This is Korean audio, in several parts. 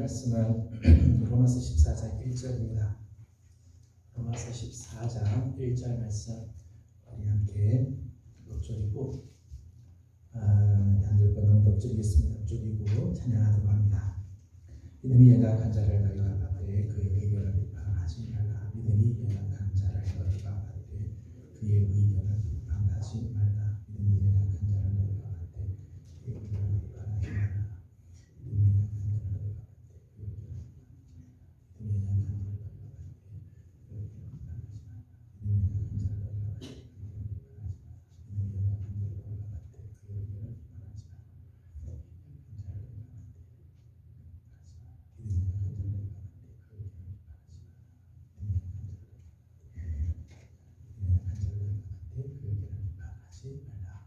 말씀은 로마서 14장 1절입니다. 로마서 14장 1절 말씀 우리 함께 읊조리고 한절 번은 읊조리겠습니다. 읊조리고 찬양하도록 합니다. 믿음이 연약한 자를 너희가 받되 그의 의견을 비판하지 말라. 믿음이 연약한 자를 너희가 받되 그의 의견을 비판하지 말라. 믿음이 연약한 자를 너희가 받되 그의 의견을 비판하지 말라.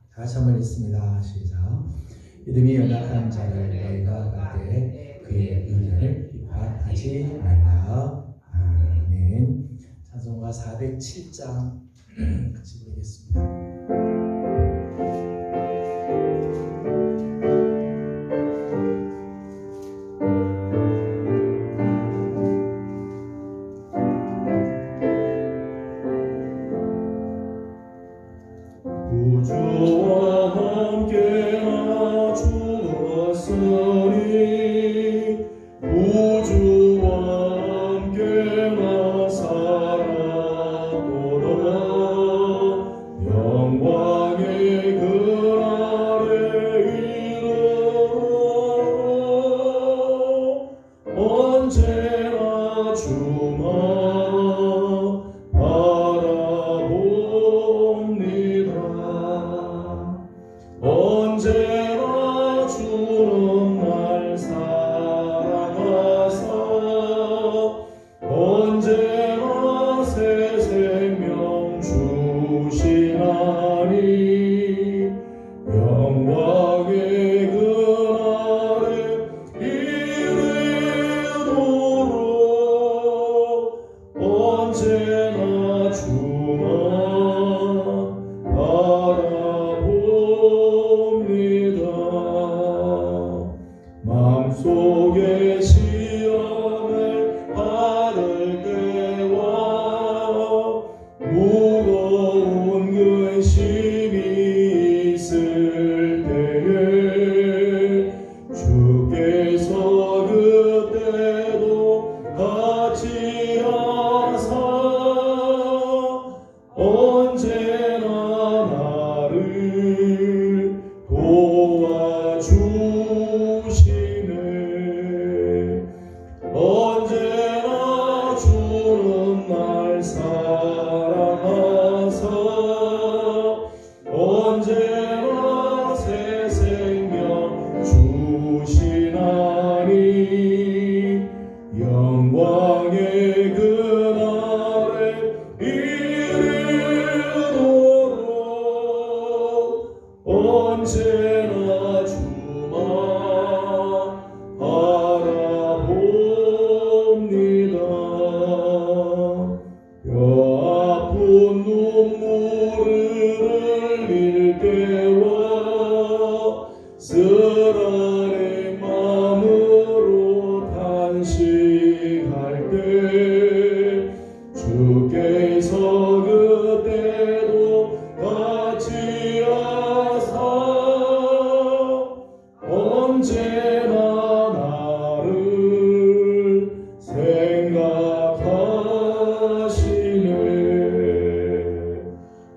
다 같이 한번 읽습니다. 시작. 믿음이 연약한 자를 너희가 받되 그의 의견을 비판하지 말라. 아멘. 찬송가 407장 같이 부르겠습니다. 우주와 함께나 주었으니 우주와 함께나 살았도다. 영광의 그날에 이르러 언제나 주만 언제나 주는 날 사랑하사 언제나 새 생명 주시나니 영광의 그날에 이르도록 언제나 주만 마음속에 시험을 받을 때와 무거운 근심이 있을 때에 주께서 그때도 같이 하사 언제나 나를 도와주시네. 언제나 주는 날 사랑하사 언제나 새 생명 주시나니 영광의 그날에 이르도록 언제나 주만 바라봅니다. 뼈아픈 눈물을 흘릴 때와 쓰라린 마음으로 단식할 때 주께서 그때도 같이 하사 언제나 나를 생각하시네.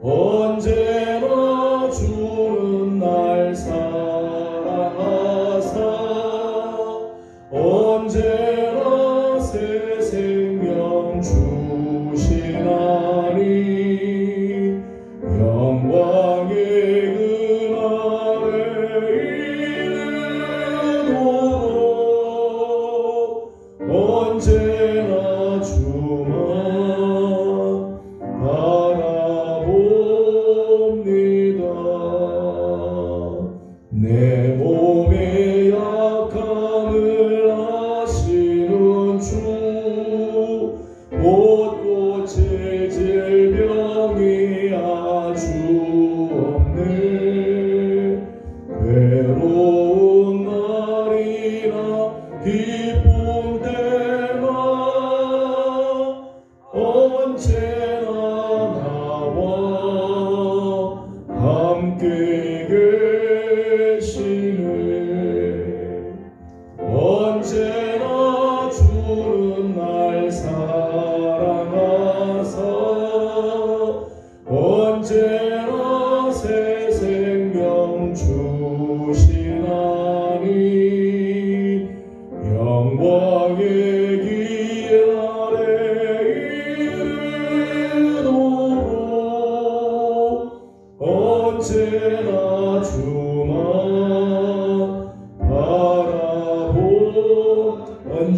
언제나 주는 날 사랑하사 언제나 새 생명 주시나니 영광의 그날에 이르도록 언제나 주만 바라봅니다. 내 몸의 약함을 아시는 주 못 고칠 질병이 아주 없네. 괴로운 날이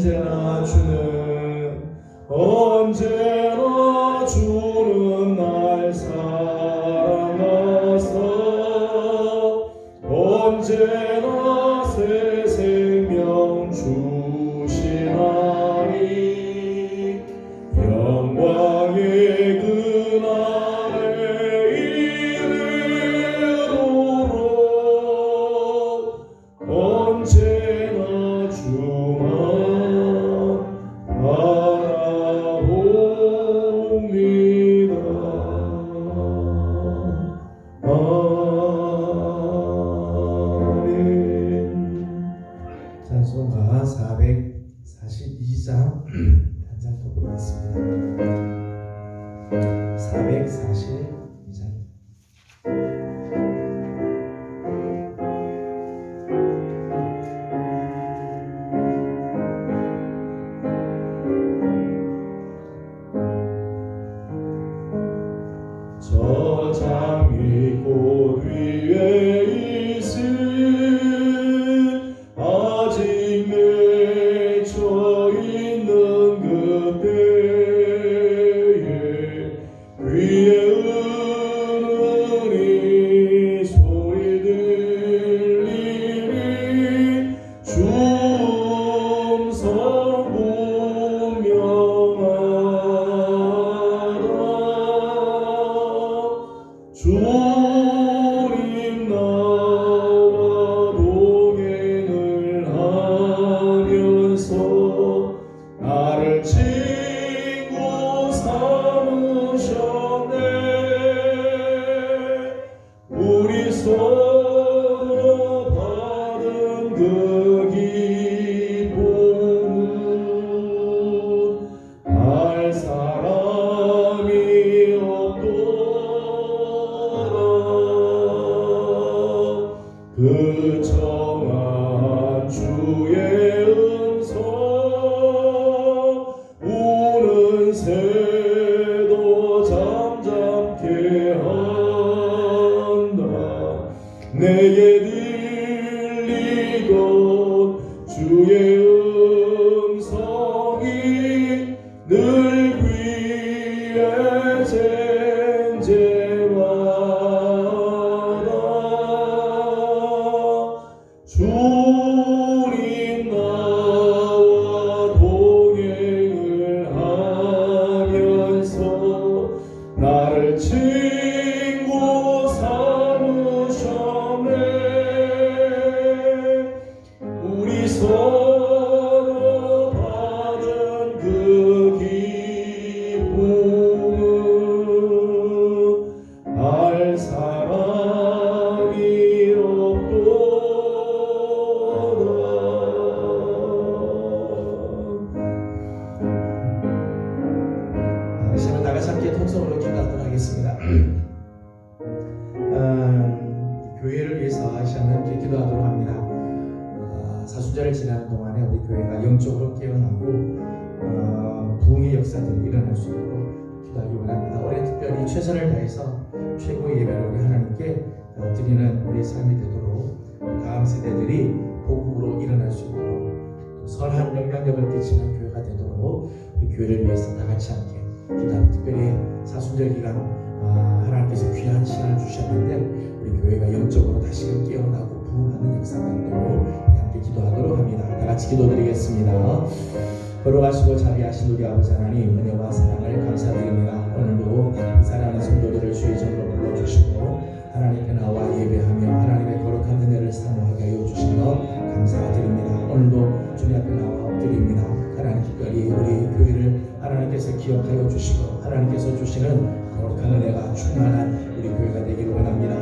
언제나 주는 날 사랑하사 언제나 새 생명 주시나니 영광의 그날에 이르도록 언제나 주만 바라봅니다. 아멘. 찬송가 442장 한 장 더 부르겠습니다. 442장. 저 장미꽃 위에 있을 아직 맺혀 있는 그때에 귀에 은은히 소리 들리니 춤성 분명하다. 주님 나와 동행을 하면서 나를 친구 삼으셨네. 우리 서로 받은 그 기쁨은 알 사람이 없도다. 그 정한 주의 음성 우는 새도 잠잠케 한다. 내게 들리던 주의 음성이 늘 귀에 쟁쟁하다. 주님 나와 동행을 하면서 나를 친구 삼으셨네. 우리 서로 받은 그 기쁨은 알 사람이 없도다. 이 시간 다 같이 함께 통성으로 기도하도록 하겠습니다. 교회를 위해서 이 시간 함께 기도하도록 합니다. 사순절을 지나는 동안에 우리 교회가 영적으로 깨어나고 부흥의 역사들이 일어날 수 있도록 기도하기 원합니다. 올해 특별히 최선을 다해서 최고의 예배를 우리 하나님께 드리는 우리의 삶이 되도록 다음 세대들이 복음으로 일어날 수 있도록 또 선한 영향력을 끼치는 교회가 되도록 우리 교회를 위해서 다 같이 함께 기도하고, 특별히 사순절 기간 하나님께서 귀한 시간을 주셨는데 우리 교회가 영적으로 다시금 깨어나고 부흥하는 역사가 있도록 우리 함께 기도하도록 합니다. 다 같이 기도드리겠습니다. 걸어가시고 자비하신 우리 아버지 하나님, 은혜와 사랑을 감사드립니다. 오늘도 사랑하는 성도들을 주의 전으로 불러주시고 하나님께 나와 예배하며 하나님의 거룩한 은혜를 사모하게 하여 주신 것 감사드립니다. 오늘도 주님 앞에 나와 엎드립니다. 하나님, 특별히 우리 교회를 하나님께서 기억하여 주시고 하나님께서 주시는 거룩한 은혜가 충만한 우리 교회가 되기를 원합니다.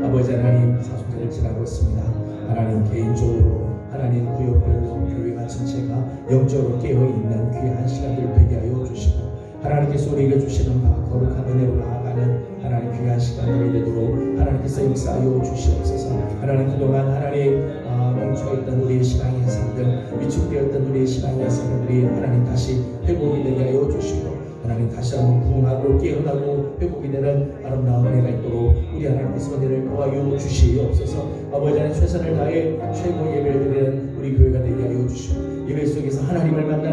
아버지 하나님, 사순절을 지나고 있습니다. 하나님, 개인적으로 하나님 구역별로 교회가 전체가 영적으로 깨어있는 귀한 시간들 되게 하여 주시고 하나님께서 우리에게 주시는 바 거룩한 은혜로 나아가는 하나님 귀한 시간들이 되도록 하나님께서 역사하여 주시옵소서. 하나님, 그동안 하나님 멈춰있던 우리의 신앙의 삶들, 위축되었던 우리의 신앙의 삶들이 하나님 다시 회복이 되게 하여 주시고 하나님 다시 한번 부흥하고 깨어나고 회복이 되는 아름다운 은혜가 있도록 우리 하나님께서 은혜를 도와여 주시옵소서. 아버지 하나님, 최선을 다해 최고의 예배를 드리는 우리 교회가 되게 하여 주시고 예배 속에서 하나님을 만나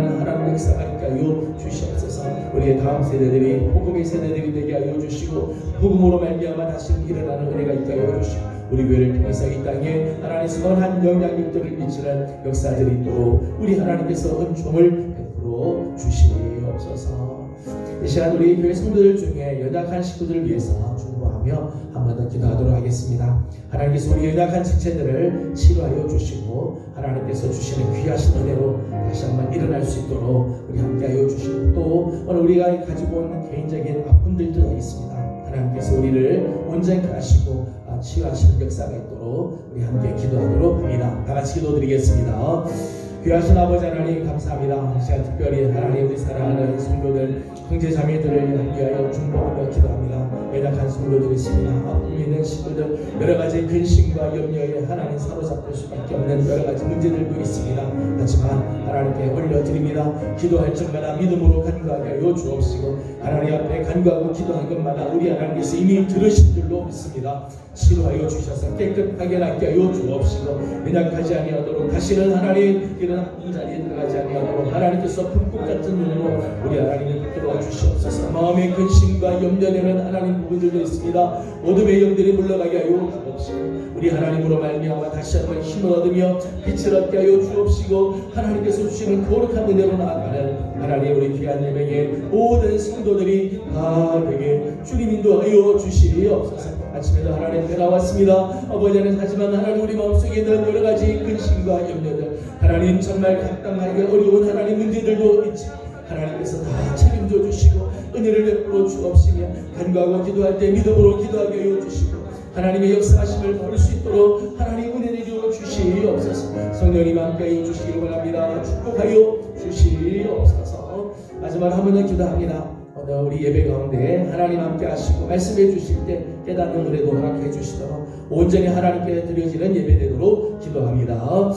역사하게 하여 주시옵소서. 우리의 다음 세대들이 복음의 세대들이 되게 하여 주시고 복음으로 말미암아 다시 일어나는 은혜가 있게 하여 주시고 우리 교회를 통해서 이 땅에 하나님의 선한 영향력들을 미치는 역사들이 있도록 우리 하나님께서 은총을 베풀어 주시옵소서. 이 시간 우리 교회 성도들 중에 연약한 식구들을 위해서 중보하며 한 번 더 기도하도록 하겠습니다. 하나님께서 우리 연약한 지체들을 치료하여 주시고 하나님께서 주시는 귀하신 은혜로 다시 한번 일어날 수 있도록 우리 함께하여 주시고 또 오늘 우리가 가지고 온 개인적인 아픔들도 있습니다. 하나님께서 우리를 온전케 하시고 치유하시는 역사가 있도록 우리 함께 기도하도록 합니다. 다 같이 기도드리겠습니다. 귀하신 아버지 하나님 감사합니다. 이 시간 특별히 하나님 우리 사랑하는 성도들 형제 자매들을 위하여 중보하며 기도합니다. 연약한 성도들이 있습니다. 아픔이 있는 식구들 여러 가지 근심과 염려에 하나님 사로잡힐 수밖에 없는 여러 가지 문제들도 있습니다. 하지만 하나님께 올려드립니다. 기도할 적마다 믿음으로 간구하게 하여 주옵시고 하나님 앞에 간구하고 기도한 것마다 우리 하나님께서 이미 들으신 줄로 믿습니다. 치료하여 주셔서 깨끗하게 낫게 하여 주옵시고 연약하지 아니하도록 다시는 하나님 이런 아픈 자리에 들어가지 아니하도록 하나님께서 불꽃 같은 눈으로 우리 하나님을 붙들어 주시옵소서. 마음의 근심과 염려되는 하나님 부분들도 있습니다. 어둠의 영들이 물러가게 하여 주옵시고 우리 하나님으로 말미암아 다시 한번 힘을 얻으며 빛을 얻게 하여 주옵시고 하나님께서 주시는 거룩한 은혜로 나아가는 하나님 우리 귀한 예배의 모든 성도들이 다 되게 주님 인도하여 주시옵소서. 아침에도 하나님 앞에 나왔습니다. 아버지 하나님 하지만 하나님 우리 마음속에 있는 여러 가지 근심과 염려들 하나님 정말 감당하기 어려운 하나님 문제들도 있지 하나님께서 다 책임져 주시고 은혜를 베풀어 주옵시며 간구하고 기도할 때 믿음으로 기도하게 하여 주시고 하나님의 역사하심을 볼 수 있도록 하나님 은혜 내려 주시옵소서. 성령님 함께 주시기 원합니다. 축복하여 주시옵소서. 마지막 한 번 더 기도합니다. 오늘 우리 예배 가운데 하나님 함께 하시고 말씀해 주실 때 깨닫는 은혜도 허락해 주시도록 온전히 하나님께 드려지는 예배 되도록 기도합니다.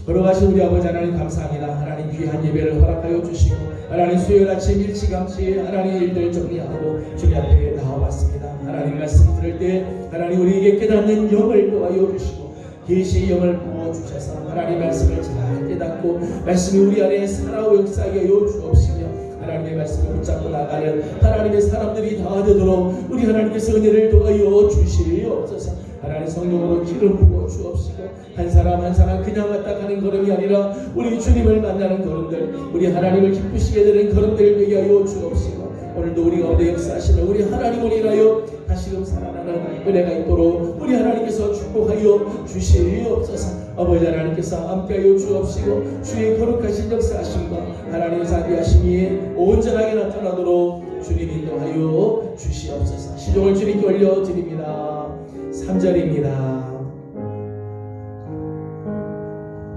걸어가신 우리 아버지 하나님 감사합니다. 하나님 귀한 예배를 허락하여 주시고 하나님 수요일 아침 일찌감치 하나님 일들 정리하고 주님 앞에 나와봤습니다. 하나님 말씀 들을 때 하나님 우리에게 깨닫는 영을 도와여 주시고 계시의 영을 부어주셔서 하나님 말씀을 잘 깨닫고 말씀이 우리 안에 살아오 역사하게 하여 주옵시며 하나님의 말씀을 붙잡고 나가는 하나님의 사람들이 다 되도록 우리 하나님께서 은혜를 도와여 주시옵소서. 하나님 성령으로 기름 부어 주옵시고 한 사람 한 사람 그냥 왔다 가는 걸음이 아니라 우리 주님을 만나는 걸음들 우리 하나님을 기쁘시게 되는 걸음들을 되게 하여 주옵시고 오늘도 우리 가운데 역사하시는 우리 하나님을 인하여 다시금 살아나는 은혜가 있도록 우리 하나님께서 축복하여 주시옵소서. 아버지 하나님께서 함께하여 주옵시고 주의 거룩하신 역사하심과 하나님의 자비하심이 온전하게 나타나도록 주님 인도하여 주시옵소서. 시종을 주님께 올려드립니다. 3절입니다.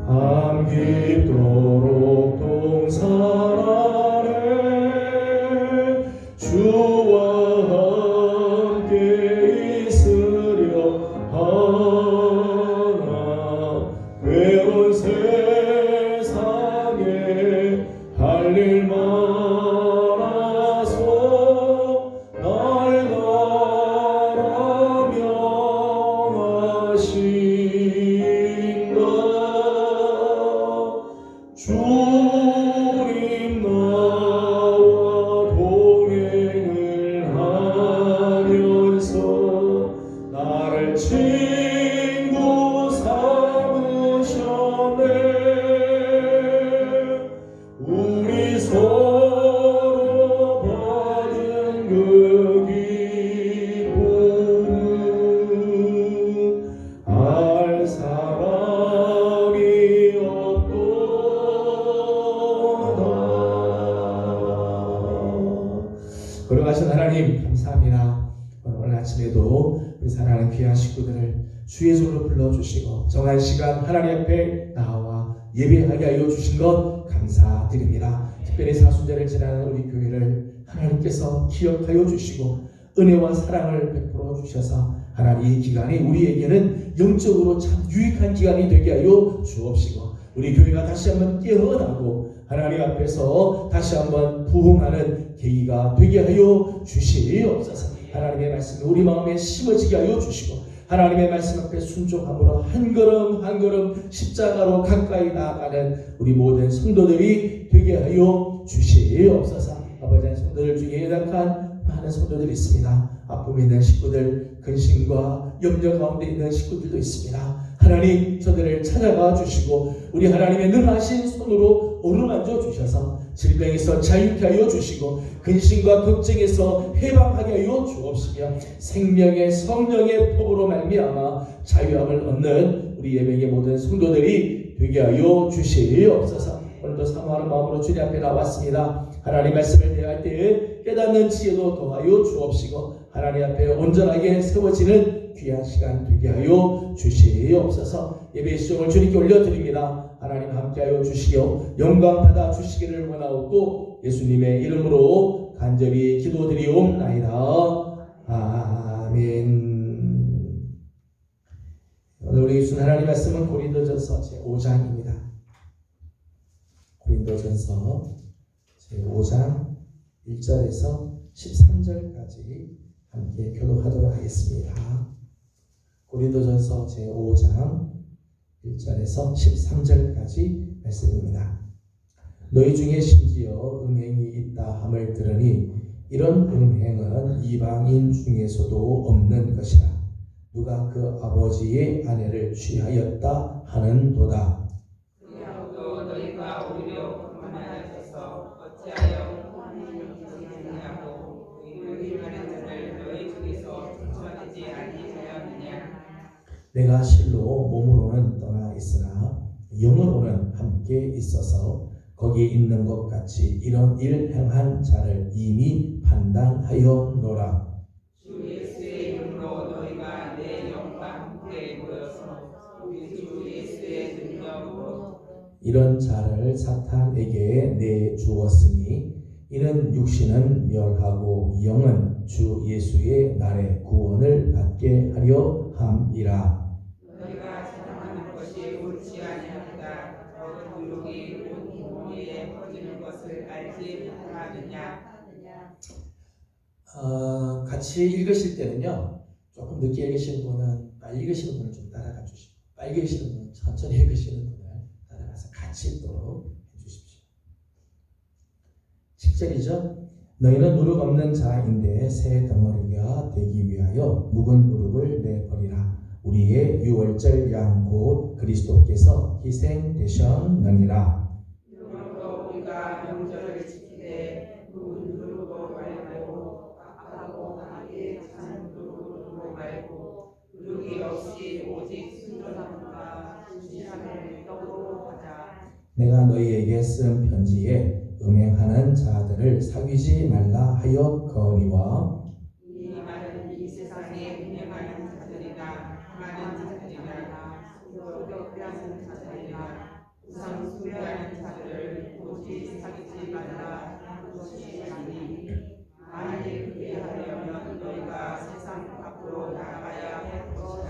밤 깊도록 동산 아래 주와 함께 있으려 하나 외로운 세상에 할 일 많아서 날 가라명하신다. 주님 나와 동행을 하면서 나를 친구 삼으셨네. 우리 서로 받은 그 기쁨 알 사람이 없도다. 걸어가신 하나님 감사합니다. 오늘 아침에도 우리 사랑하는 귀한 식구들을 주의 손으로 불러주시고 정한 시간 하나님 앞에 나와 예배하게 하여 주신 것 감사드립니다. 특별히 사순절을 지나는 우리 교회를 하나님께서 기억하여 주시고 은혜와 사랑을 베풀어 주셔서 하나님 이 기간이 우리에게는 영적으로 참 유익한 기간이 되게 하여 주옵시고 우리 교회가 다시 한번 깨어나고 하나님 앞에서 다시 한번 부흥하는 계기가 되게 하여 주시옵소서. 하나님의 말씀이 우리 마음에 심어지게 하여 주시고 하나님의 말씀 앞에 순종함으로 한 걸음 한 걸음 십자가로 가까이 나아가는 우리 모든 성도들이 되게 하여 주시옵소서. 아버지, 성도들 중에 연약한 많은 성도들이 있습니다. 아픔이 있는 식구들, 근심과 염려 가운데 있는 식구들도 있습니다. 하나님, 저들을 찾아가 주시고 우리 하나님의 능하신 손으로 어루만져 주셔서 질병에서 자유케 하여 주시고 근심과 걱정에서 해방하게 하여 주옵시며 생명의 성령의 법으로 말미암아 자유함을 얻는 우리 예배의 모든 성도들이 되게 하여 주시옵소서. 오늘도 사모하는 마음으로 주님 앞에 나왔습니다. 하나님 말씀을 대할 때에 깨닫는 지혜도 더하여 주옵시고 하나님 앞에 온전하게 세워지는 귀한 시간 되게 하여 주시옵소서. 예배의 시종을 주님께 올려드립니다. 하나님 함께하여 주시고 영광 받아 주시기를 원하옵고 예수님의 이름으로 간절히 기도드리옵나이다. 아멘. 오늘 우리 주신 하나님 말씀은 고린도전서 제5장입니다. 고린도전서 제5장 1절에서 13절까지 함께 교독하도록 하겠습니다. 고린도전서 제5장 1절에서 13절까지 말씀입니다. 너희 중에 심지어 음행이 있다 함을 들으니 이런 음행은 이방인 중에서도 없는 것이라. 누가 그 아버지의 아내를 취하였다 하는도다. 그러므로 너희가 오히려 그만하셔서 어찌하여 하느냐고 의심하는 자를 너희 중에서 쫓아내지 아니하였느냐. 내가 실로 몸으로는 떠나 있으나 영으로는 함께 있어서 거기에 있는 것 같이 이런 일 행한 자를 이미 판단하였노라. 주 예수의 이름으로 너희가 내 영과 함께 모여서 우리 주 예수의 능력으로 이런 자를 사탄에게 내주었으니 이는 육신은 멸하고 영은 주 예수의 날에 구원을 받게 하려 함이라. 너희가 사랑하는 것이 옳지 아니하다. 적은 유혹이 온 몸에 퍼지는 것을 알지 못하느냐. 같이 읽으실 때는요, 조금 늦게 읽으시는 분은 빨리 읽으시는 분을 좀 따라가 주시고, 빨리 읽으시는 분은 천천히 읽으시는 분을 따라가서 같이 읽도록 해주십시오. 7절이죠. 너희는 누룩 없는 자인데 새 덩어리가 되기 위하여 묵은 누룩을 내버리라. 우리의 유월절 양 곧 그리스도께서 희생되셨느니라. 그러므로 우리가 명절을 지키되 누룩으로 말고 악하고 하게 찬 누룩으로 말고 누룩이 없이 오직 순전함과 진실함을 떡으로 하자. 내가 너희에게 쓴 편지에 음행하는 자들을 사귀지 말라 하였거니와 이 말은 이 세상에 음행하는 자들이나 많은 자들이나 소교하는 자들이나 우상 숭배하는 자들을 오직 사귀지 말라 하는 것이 아니니 만일 그렇게 하려면 너희가 세상 밖으로 나가야 할 것이라.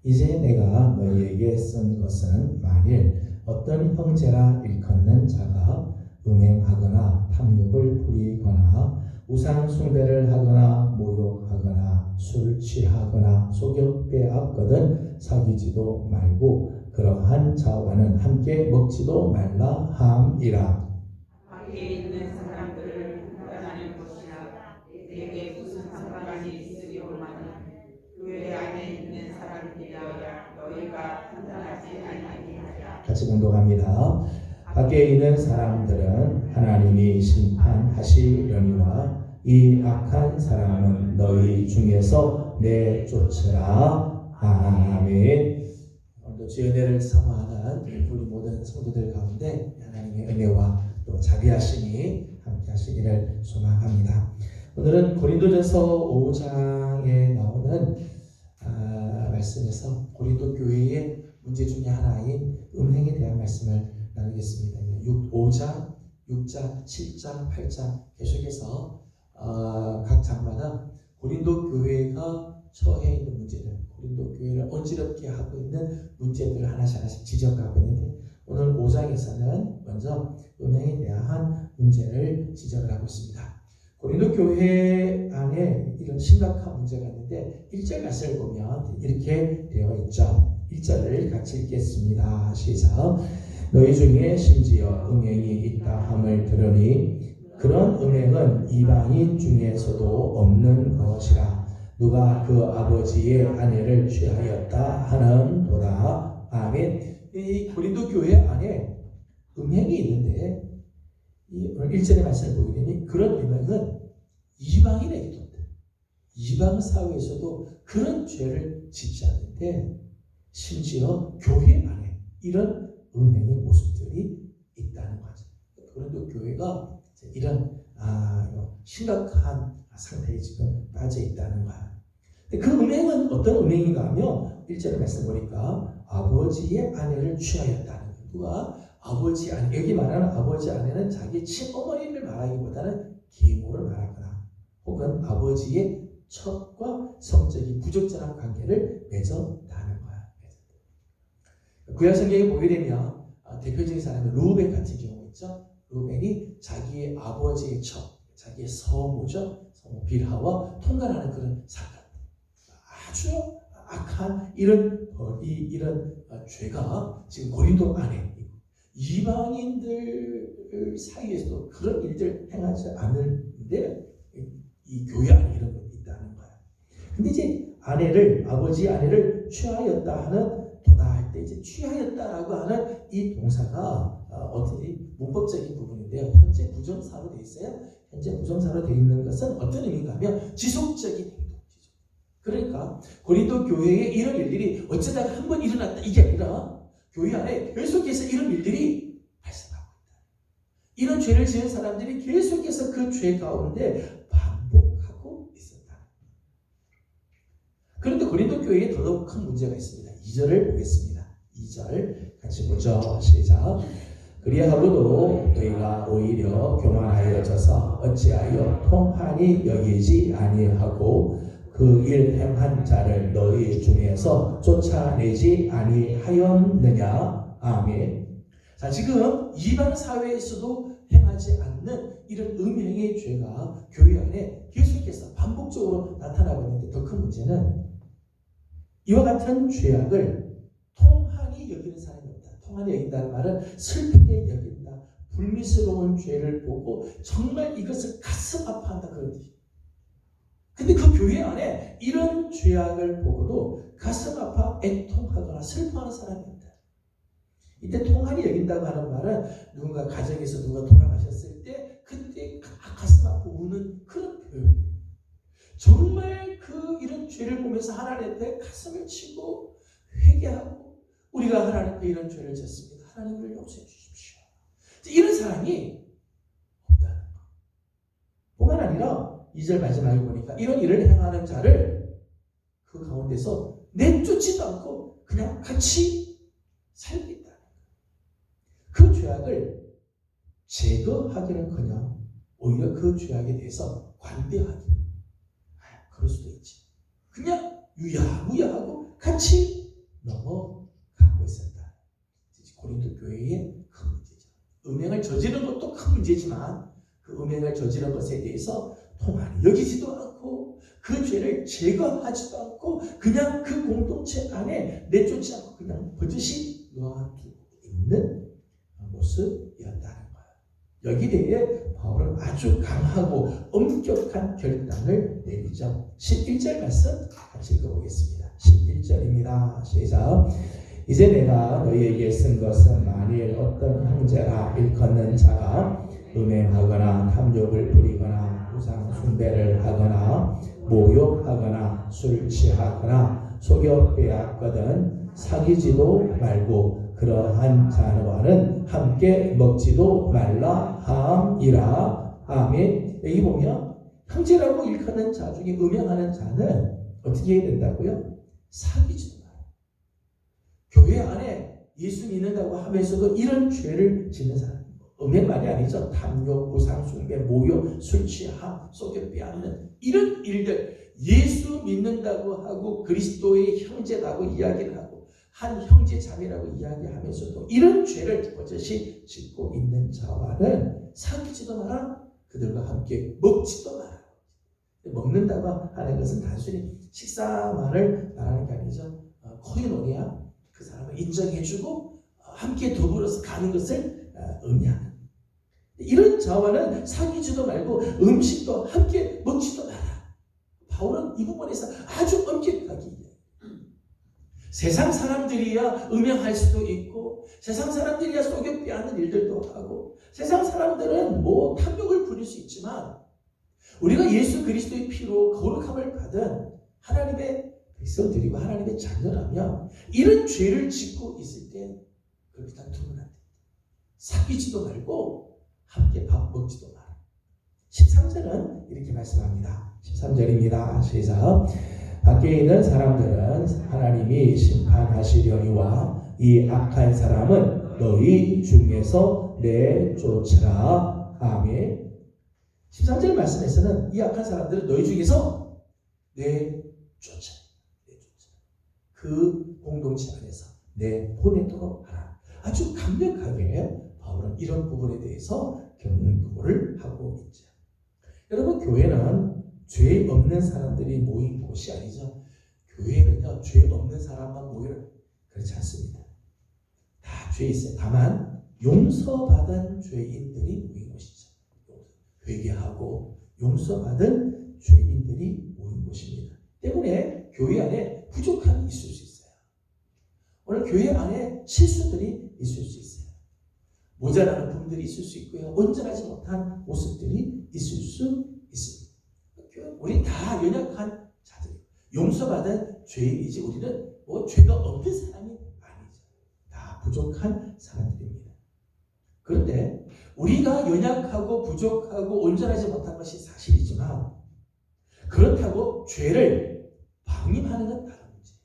이제 내가 너희에게 쓴 것은 만일 어떤 형제라 일컫는 자가 음행하거나 탐욕을 부리거나 우상 숭배를 하거나 모욕하거나 술 취하거나 속여 빼앗거든 사귀지도 말고 그러한 자와는 함께 먹지도 말라 함이라. 밖에 있는 사람들을 판단하는 것이나 내게 무슨 상관이 있으리오마는 교회 안에 있는 사람들이여야 너희가 판단하지 아니하리라. 같이 공독합니다. 밖에 있는 사람들은 하나님이 심판하시려니와 이 악한 사람은 너희 중에서 내쫓으라. 아멘. 오늘도 주의 은혜를 사모하는 우리 모든 성도들 가운데 하나님의 은혜와 또 자비하심이 함께 하시기를 소망합니다. 오늘은 고린도전서 5장에 나오는 말씀에서 고린도 교회의 문제 중에 하나인 음행에 대한 말씀을 나누겠습니다. 5장, 6장, 7장, 8장 계속해서 각 장마다 고린도 교회가 처해 있는 문제들, 고린도 교회를 어지럽게 하고 있는 문제들을 하나씩 지적하고 있는데 오늘 5장에서는 먼저 음행에 대한 문제를 지적을 하고 있습니다. 고린도 교회 안에 이런 심각한 문제가 있는데 1절 말씀을 보면 이렇게 되어 있죠. 1절을 같이 읽겠습니다. 시작. 너희 중에 심지어 음행이 있다 함을 들으니 그런 음행은 이방인 중에서도 없는 것이라. 누가 그 아버지의 아내를 취하였다 하는도다. 아멘. 이 고린도 교회 안에 음행이 있는데 오늘 1절의 말씀을 보게 되니 그런 음행은 이방인에게도 없다. 이방 사회에서도 그런 죄를 짓지 않는데 심지어 교회 안에 이런 음행의 모습들이 있다는 거죠. 고린도 교회가 이런 심각한 상태에 지금 빠져 있다는 거야. 그 음행은 어떤 음행인가 하면 1절에 말씀 보니까 아버지의 아내를 취하였다는 거예요. 누가 아버지 아내, 여기 말하는 아버지 아내는 자기 친어머니를 말하기보다는 계모를 말하거나 혹은 아버지의 첩과 성적인 부적절한 관계를 맺었다는 거야. 구약 성경에 보게 되면 대표적인 사람은 루벤 같은 경우 있죠. 루벤이 자기의 아버지의 첩, 자기의 서모죠. 서모 빌하와 통관하는 그런 사건. 아주 악한 이런 죄가 지금 고린도 안에 이방인들 사이에서도 그런 일들 행하지 않는데 이 교회 안에 이런 것이 있다는 거야. 근데 이제 아버지 아내를 취하였다 하는 도다 할 때 이제 취하였다라고 하는 이 동사가 어떻게 문법적인 부분인데요. 현재 부정사로 되어 있어요. 현재 부정사로 되어 있는 것은 어떤 의미인가 하면 지속적인 행동이죠. 그러니까 고린도 교회에 이런 일들이 어쩌다가 한 번 일어났다 이게 아니라 교회 안에 계속해서 이런 일들이 발생하고 있다. 이런 죄를 지은 사람들이 계속해서 그 죄 가운데 반복하고 있었다. 그런데 고린도 교회에 더더욱 큰 문제가 있습니다. 2절을 보겠습니다. 2절 같이 보죠. 시작. 그리하고도 너희가 오히려 교만하여져서 어찌하여 통한이 여기지 아니하고 그 일 행한 자를 너희 중에서 쫓아내지 아니하였느냐. 아멘. 자, 지금 이방 사회에서도 행하지 않는 이런 음행의 죄가 교회 안에 계속해서 반복적으로 나타나고 있는데 더 큰 문제는 이와 같은 죄악을 통한이 여기는 사람이 없다. 통한이 여긴다는 말은 슬프게 여긴다. 불미스러운 죄를 보고 정말 이것을 가슴 아파한다 그런 뜻이에요. 근데 그 교회 안에 이런 죄악을 보고도 가슴 아파 애통하거나 슬퍼하는 사람이 없다. 이때 통한이 여긴다고 하는 말은 누군가 가정에서 누가 돌아가셨을 때 그때 가슴 아파 우는 그런 표현이에요. 정말 이런 죄를 보면서 하나님 앞에 가슴을 치고 회개하고 우리가 하나님 앞에 이런 죄를 졌습니다. 하나님을 용서해 주십시오. 이런 사람이 없다는 거. 뿐만 아니라 2절 마지막에 보니까 이런 일을 행하는 자를 그 가운데서 내쫓지도 않고 그냥 같이 살고 있다는 거. 그 죄악을 제거하기는커녕 오히려 그 죄악에 대해서 관대하기. 그럴 수도 있지. 그냥 유야무야하고 같이 넘어가고 있었다. 고린도 교회의 큰 문제죠. 음행을 저지른 것도 큰 문제지만 그 음행을 저지른 것에 대해서 통한이 여기지도 않고 그 죄를 제거하지도 않고 그냥 그 공동체 안에 내쫓지 않고 그냥 버젓이 놔두고 있는 모습이었다는 거예요. 여기에 대해 바울은 아주 강하고 엄격한 결단을 내리죠. 11절 말씀 같이 읽어보겠습니다. 11절입니다. 시작. 이제 내가 너희에게 쓴 것은 만일 어떤 형제가 일컫는 자가 음행하거나 탐욕을 부리거나 우상 숭배를 하거나 모욕하거나 술 취하거나 속여 빼앗거든 사귀지도 말고 그러한 자와는 함께 먹지도 말라 함이라. 아멘. 여기 보면 형제라고 일컫는 자 중에 음행하는 자는 어떻게 해야 된다고요? 사귀지도 말아요. 교회 안에 예수 믿는다고 하면서도 이런 죄를 짓는 사람, 음행만이 아니죠. 탐욕, 우상 숭배, 모욕, 술 취함, 속여 빼앗는 이런 일들, 예수 믿는다고 하고 그리스도의 형제라고 이야기를 하고 한 형제 자매라고 이야기하면서도 이런 죄를 버젓이 짓고 있는 자와는 사귀지도 마라, 그들과 함께 먹지도 말아라. 먹는다고 하는 것은 단순히 식사만을 말하는 게 아니죠. 코이노니아, 그 사람을 인정해주고 함께 더불어서 가는 것을 의미하는, 이런 자와는 사귀지도 말고 음식도 함께 먹지도 마라. 바울은 이 부분에서 아주 엄격하게 얘기해요. 세상 사람들이야 음행할 수도 있고, 세상 사람들이야 속여 빼앗는 일들도 하고, 세상 사람들은 뭐 탐욕을 부릴 수 있지만, 우리가 예수 그리스도의 피로 거룩함을 받은 하나님의 백성들이고 하나님의 자녀라면 이런 죄를 짓고 있을 때 그렇게 다투면 안 됩니다. 사귀지도 말고 함께 밥 먹지도 마라. 13절은 이렇게 말씀합니다. 13절입니다. 시작. 밖에 있는 사람들은 하나님이 심판하시려니와 이 악한 사람은 너희 중에서 내쫓으라. 아멘. 13절 말씀에서는 이 악한 사람들은 너희 중에서 내쫓아. 그 공동체 안에서 내보내도록 하라. 아주 강력하게 바울은 이런 부분에 대해서 경고를 하고 있죠. 여러분, 교회는 죄 없는 사람들이 모인 곳이 아니죠. 교회는요, 죄 없는 사람만 모여요. 그렇지 않습니다. 다 죄 있어요. 다만 용서받은 죄인들이 모인 곳이죠. 회개하고 용서받은 죄인들이 모인 곳입니다. 때문에 교회 안에 부족함이 있을 수 있어요. 오늘 교회 안에 실수들이 있을 수 있어요. 모자라는 부분들이 있을 수 있고요. 온전하지 못한 모습들이 있을 수 있습니다. 우리 다 연약한 자들, 용서받은 죄인이지 우리는 뭐 죄가 없는 사람이 아니죠. 다 부족한 사람들입니다. 그런데 우리가 연약하고 부족하고 온전하지 못한 것이 사실이지만, 그렇다고 죄를 방임하는 건 다른 문제예요.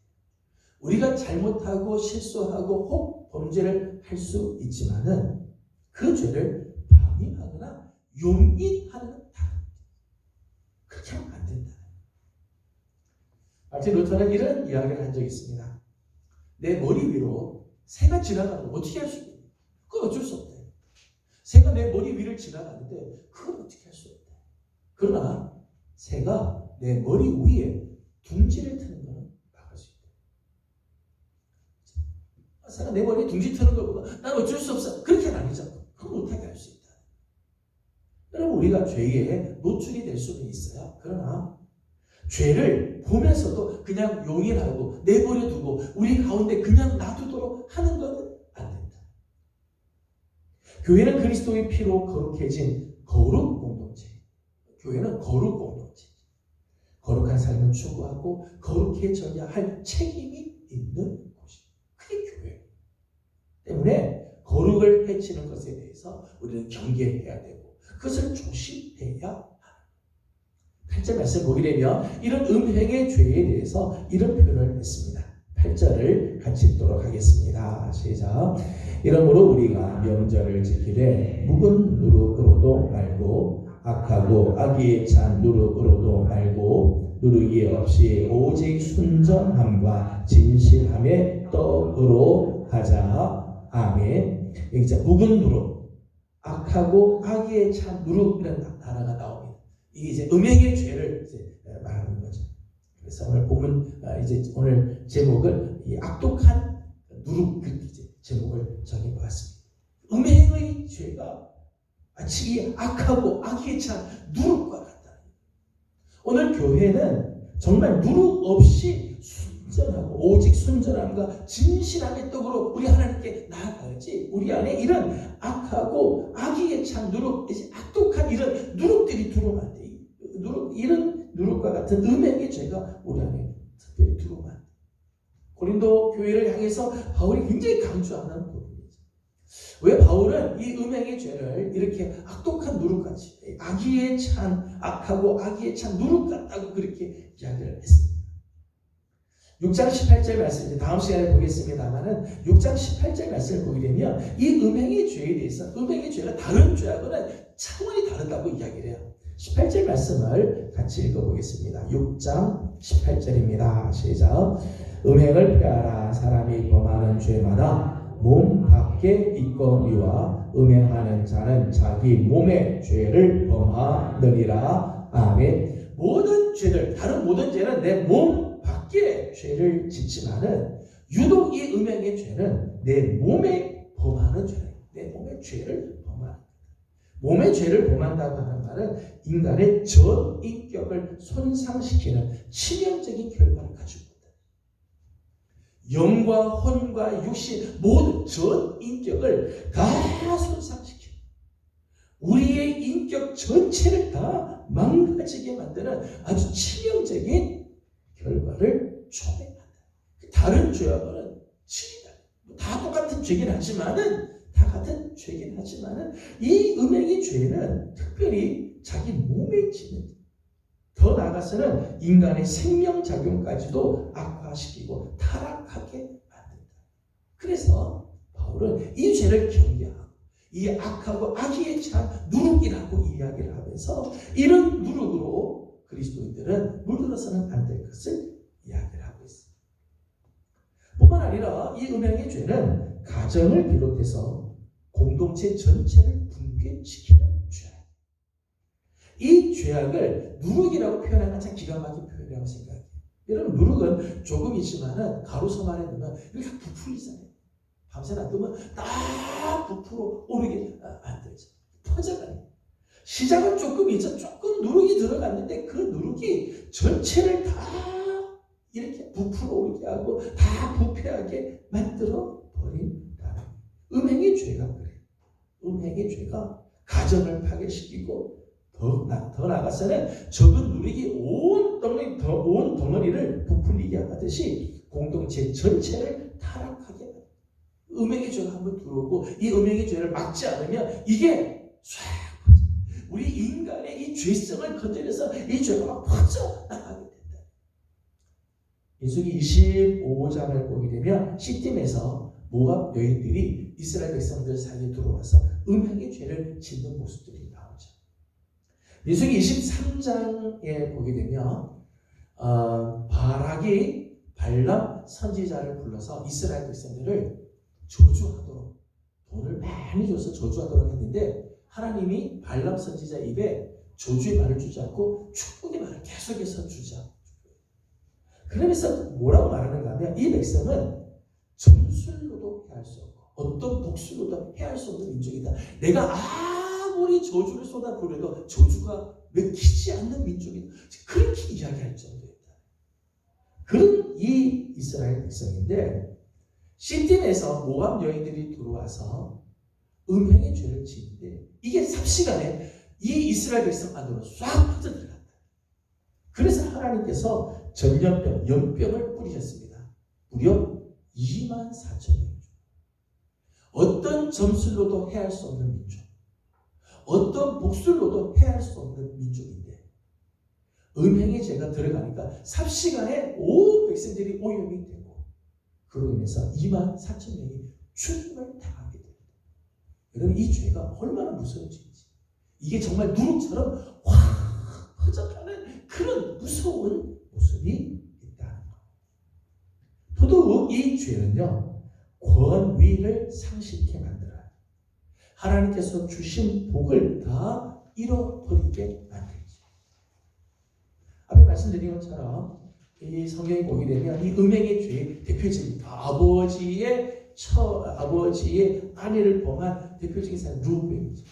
우리가 잘못하고 실수하고 혹 범죄를 할 수 있지만은 그 죄를 방임하거나 용인하는 건 다른 문제예요. 그렇게 하면 안 된다. 마틴 루터는 이런 이야기를 한 적이 있습니다. 내 머리 위로 새가 지나가면 어떻게 할 수 있냐? 그건 어쩔 수 없다. 새가 내 머리 위를 지나가는데 그건 어떻게 할 수 없다. 그러나 새가 내 머리 위에 둥지를 트는 것은 막을 수 있다. 새가 내 머리에 둥지 트는 것보다 난 어쩔 수 없어. 그렇게는 아니죠. 그건 못하게 할 수 있다. 여러분, 우리가 죄에 노출이 될 수는 있어요. 그러나 죄를 보면서도 그냥 용인하고 내버려 두고 우리 가운데 그냥 놔두도록 하는 것은 안 된다. 교회는 그리스도의 피로 거룩해진 거룩 공동체. 교회는 거룩 공동체. 거룩한 삶을 추구하고 거룩해져야 할 책임이 있는 곳입니다. 그게 교회. 때문에 거룩을 해치는 것에 대해서 우리는 경계해야 되고 그것을 조심해야 합니다. 8절 말씀 보게 되면 이런 음행의 죄에 대해서 이런 표현을 했습니다. 8절을 같이 읽도록 하겠습니다. 시작. 이러므로 우리가 명절을 지키되 묵은 누룩으로도 말고 악하고 악의에 찬 누룩으로도 말고 누룩이 없이 오직 순전함과 진실함의 떡으로 하자. 아멘. 여기 이제 묵은 누룩, 악하고 악의에 찬 누룩이라는 단어가 나옵니다. 이게 이제 음행의 죄를 이제 말하는 거죠. 그래서 오늘 보면 이제 오늘 제목을 이 악독한 누룩, 그렇게 이제 제목을 정해보았습니다. 음행의 죄가 마치 악하고 악의에 찬 누룩과 같다. 오늘 교회는 정말 누룩 없이 순전하고 오직 순전함과 진실함의 떡으로 우리 하나님께 나아가야지, 우리 안에 이런 악하고 악의에 찬 누룩, 악독한 이런 누룩들이 들어오면 안 돼. 이런 누룩과 같은 음행의 죄가 우리 안에 특별히 들어오면 안 돼. 고린도 교회를 향해서 바울이 굉장히 강조하는 부분이죠. 왜 바울은 이 음행의 죄를 이렇게 악독한 누룩같이, 악의에 찬, 악하고 악의에 찬 누룩 같다고 그렇게 이야기를 했습니다. 6장 18절 말씀, 다음 시간에 보겠습니다만은 6장 18절 말씀을 보게 되면 이 음행의 죄에 대해서, 음행의 죄가 다른 죄하고는 차원이 다르다고 이야기를 해요. 18절 말씀을 같이 읽어보겠습니다. 6장 18절입니다. 시작. 음행을 피하라. 사람이 범하는 죄마다 몸 밖에 있거니와 음행하는 자는 자기 몸의 죄를 범하느니라. 아멘. 모든 죄들, 다른 모든 죄는 내 몸 밖에 죄를 짓지만은 유독 이 음행의 죄는 내 몸에 범하는 죄예요. 내 몸의 죄를 범하는. 몸의 죄를 범한다고 하는 말은 인간의 전 인격을 손상시키는 치명적인 결과를 가지고 있다. 영과 혼과 육신 모든 전 인격을 다 손상시키는, 우리의 인격 전체를 다 망가지게 만드는 아주 치명적인 결과를 초래한다. 다른 죄와는 치리다. 다 똑같은 죄긴 하지만은 이 음행의 죄는 특별히 자기 몸에 지는, 더 나아가서는 인간의 생명작용까지도 악화시키고 타락하게 만든다. 그래서 바울은 이 죄를 경계하고 이 악하고 악의에 찬 누룩이라고 이야기를 하면서 이런 누룩으로 그리스도인들은 물들어서는 안 될 것을 이야기를 하고 있습니다. 뿐만 아니라 이 음행의 죄는 가정을 비롯해서 공동체 전체를 붕괴시키는 죄악. 이 죄악을 누룩이라고 표현하는 가장 기가 막힌 표현이라고 생각해요. 여러분, 누룩은 조금이지만은 가로섬 안에 넣으면 이렇게 부풀리잖아요. 밤새 놔두면 딱 부풀어 오르게 만들죠. 퍼져가요. 시작은 조금이죠. 조금 누룩이 들어갔는데 그 누룩이 전체를 다 이렇게 부풀어 오르게 하고 다 부패하게 만들어 버린다는 음행의 죄가 그래요. 음행의 죄가 가정을 파괴시키고 더 나아가서는 적은 누룩이 온 덩어리를 부풀리게 하듯이 공동체 전체를 타락하게 합니다. 음행의 죄가 한번 들어오고 이 음행의 죄를 막지 않으면 이게 쫙 퍼져. 우리 인간의 이 죄성을 건드려서 이 죄가 막 퍼져나가게 된다. 민수기 25장을 보게 되면 시팀에서 모압 여인들이 이스라엘 백성들 사이에 들어와서 음행의 죄를 짓는 모습들이 나오죠. 민수기 23장에 보게 되면 바락이 발람 선지자를 불러서 이스라엘 백성들을 저주하도록, 돈을 많이 줘서 저주하도록 했는데 하나님이 발람 선지자 입에 저주의 말을 주지 않고 축복의 말을 계속해서 주자. 그러면서 뭐라고 말하는가 하면 이 백성은 점술로도 해할 수 없고 어떤 복수로도 해할 수 없는 민족이다. 내가 아무리 저주를 쏟아 부려도 저주가 맥히지 않는 민족이다. 그렇게 이야기할 정도였다. 그런 이 이스라엘 백성인데 시팀에서 모압 여인들이 들어와서 음행의 죄를 지는데 이게 삽시간에 이 이스라엘 백성 안으로 싹 퍼져들어갔다. 그래서 하나님께서 전염병, 연병을 뿌리셨습니다. 무려 24,000명. 어떤 점술로도 해할 수 없는 민족, 어떤 복술로도 해할 수 없는 민족인데 음행의 죄가 들어가니까 삽시간에 온 백성들이 오염이 되고 그로 인해서 24,000명이 죽음을 당하게 됩니다. 여러분, 이 죄가 얼마나 무서운 죄인지, 이게 정말 누룩처럼 확 퍼져가는 그런 무서운 모습이 있다는 것. 더더욱 이 죄는요, 권위를 상실케 만들어요. 하나님께서 주신 복을 다 잃어버리게 만들죠. 앞에 말씀드린 것처럼 이 성경에 보게 되면 이 음행의 죄의 대표적인 아버지의 아내를 범한 대표적인 사람 루벤이죠.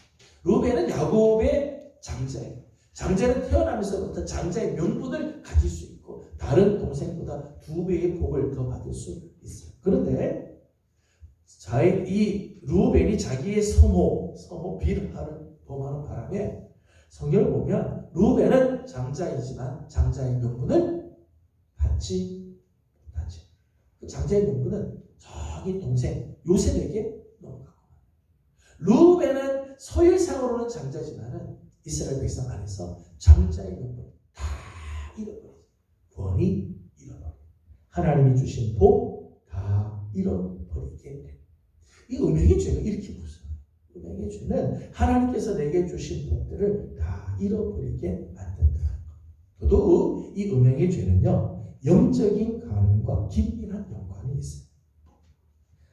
루벤은 야곱의 장자예요. 장자는 태어나면서부터 장자의 명분을 가질 수 있고 다른 동생보다 2배의 복을 더 받을 수 있어요. 그런데 이 루벤이 자기의 서모 빌하를 범하는 바람에 성경을 보면 루벤은 장자이지만 장자의 명분을 받지 못하죠. 그 장자의 명분은 저기 동생 요셉에게 넘어가고, 루벤은 서열상으로는 장자지만은 이스라엘 백성 안에서 장자의 명분 다 잃어버리죠. 권위 잃어버리고 하나님이 주신 복 다 잃어버리게 돼요. 이 음행의 죄가 이렇게 무서워요. 음행의 죄는 하나님께서 내게 주신 복들을 다 잃어버리게 만든다는 것. 더더욱 이 음행의 죄는요, 영적인 간음과 긴밀한 연관이 있어요.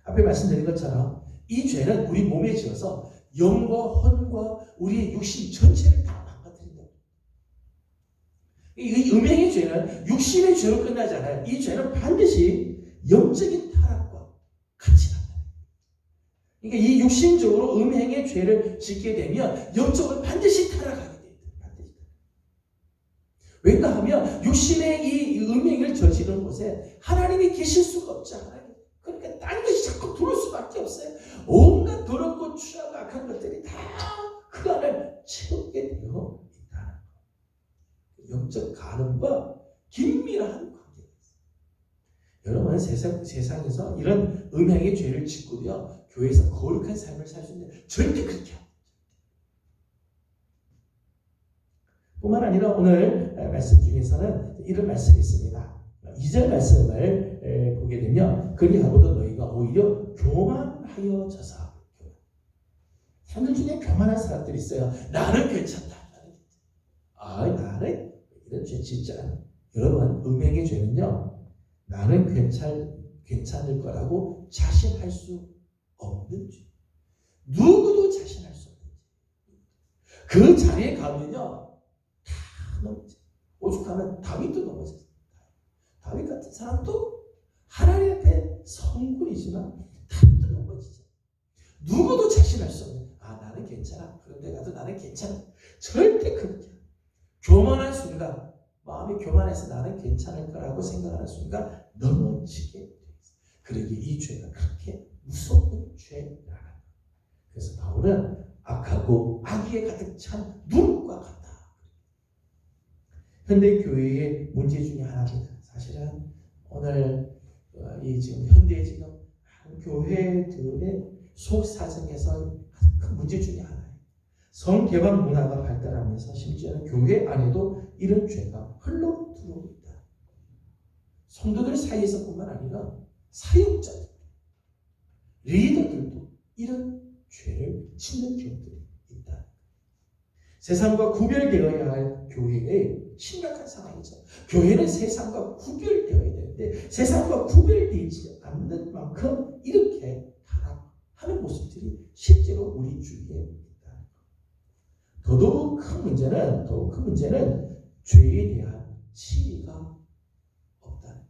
앞에 말씀드린 것처럼 이 죄는 우리 몸에 지어서 영과 혼과 우리의 육신 전체를 다 망가뜨린다. 이 음행의 죄는 육신의 죄로 끝나지 않아요. 이 죄는 반드시 영적인 타락과 같이 난다. 그러니까 이 육신적으로 음행의 죄를 짓게 되면 영적으로 반드시 타락하게 돼요. 반드시. 왜냐 하면 육신의 이 음행을 저지르는 곳에 하나님이 계실 수가 없잖아요. 그러니까 딴 것이 자꾸 들어올 수밖에 없어요. 온갖 더럽고 추하고 악한 것들이 다 그 안을 채우게 되어 있다는 거. 영적 가늠과 긴밀한 관계가 있어요. 여러분 세상에서 이런 음행의 죄를 짓고도요 교회에서 거룩한 삶을 살 수 있는데 절대 그렇게 안 돼요. 뿐만 아니라 오늘 말씀 중에서는 이런 말씀이 있습니다. 2절 말씀을 보게 되면 그리하고도 너희가 오히려 교만하여져서 사람들 중에 교만한 사람들이 있어요. 나는 괜찮다. 나는 이런 죄 짓지 않아. 여러분 음행의 죄는요 나는 괜찮을 거라고 자신할 수 없는 죄. 누구도 자신할 수 없는 죄. 그 자리에 가면요 다 넘어져. 오죽하면 다윗도 넘어졌어요. 다윗 같은 사람도 하나님 앞에 성군이지만 다윗도 넘어지죠. 누구도 자신할 수 없는 나는 괜찮아. 그런데 가도 나는 괜찮아. 절대 그렇게 교만한 순간 마음이 교만해서 나는 괜찮을 거라고 생각하는 순간 넘어지게 돼 있어요. 그러기에 이 죄가 그렇게 무서운 죄라는 거예요. 그래서 바울은 악하고 악의에 가득 찬 눈과 같다. 현대 교회의 문제 중에 하나입니다. 사실은 오늘 이 지금 현대 지금 교회들의 속 사정에서 큰 문제 중에 하나예요. 성개방 문화가 발달하면서 심지어는 교회 안에도 이런 죄가 흘러 들어오고 있다. 성도들 사이에서뿐만 아니라 사역자들, 리더들도 이런 죄를 짓는 경우들이 있다. 세상과 구별되어야 할 교회의 심각한 상황이죠. 교회는 세상과 구별되어야 되는데 세상과 구별되지 않는 만큼 이렇게 타락하는 모습들이 실제로 우리 주위에 있다. 더더욱 큰 문제는 죄에 대한 치리가 없다는 거죠.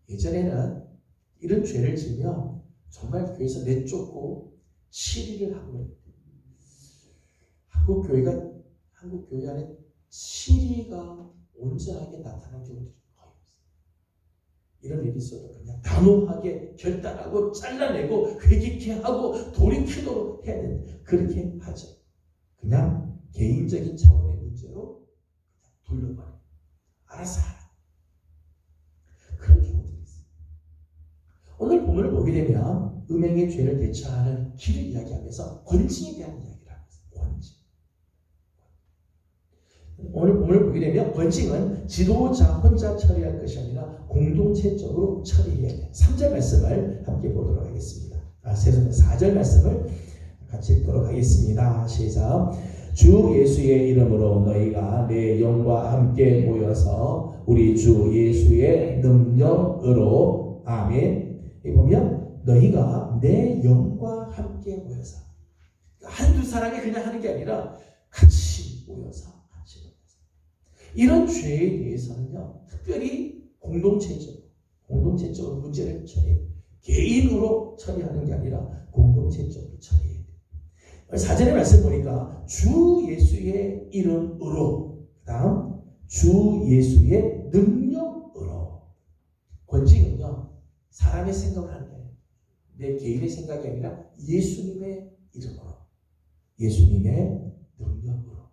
예전에는 이런 죄를 지으면 정말 교회에서 내쫓고 치리를 하고 한국 교회 안에 치리가 온전하게 나타난 경우들이 거의 없어요. 이런 일이 있어도 그냥 단호하게 결단하고 잘라내고 회개케 하고 돌이키도록 해야 된다. 그렇게 하죠. 그냥 개인적인 차원의 문제로 돌려버려요. 알아서 하라. 그런 경우들이 있어요. 오늘 본문을 보게 되면 음행의 죄를 대처하는 길을 이야기하면서 권징에 대한 이야기를 하고 있어요. 권징. 오늘 본문을 보게 되면 권징은 지도자 혼자 처리할 것이 아니라 공동체적으로 처리해야 돼. 3절 말씀을 함께 보도록 하겠습니다. 4절 말씀을 같이 읽도록 하겠습니다. 시작. 주 예수의 이름으로 너희가 내 영과 함께 모여서 우리 주 예수의 능력으로 아멘. 이 보면 너희가 내 영과 함께 모여서 한두 사람이 그냥 하는 게 아니라 같이 모여서 이런 죄에 대해서는요 특별히 공동체적으로 문제를 처리해요. 개인으로 처리하는 게 아니라 공동체적으로 처리해야 돼요. 4절의 말씀 보니까 주 예수의 이름으로 그다음 주 예수의 능력으로. 권징은요 사람의 생각을 하는 게 아니에요. 내 개인의 생각이 아니라 예수님의 이름으로 예수님의 능력으로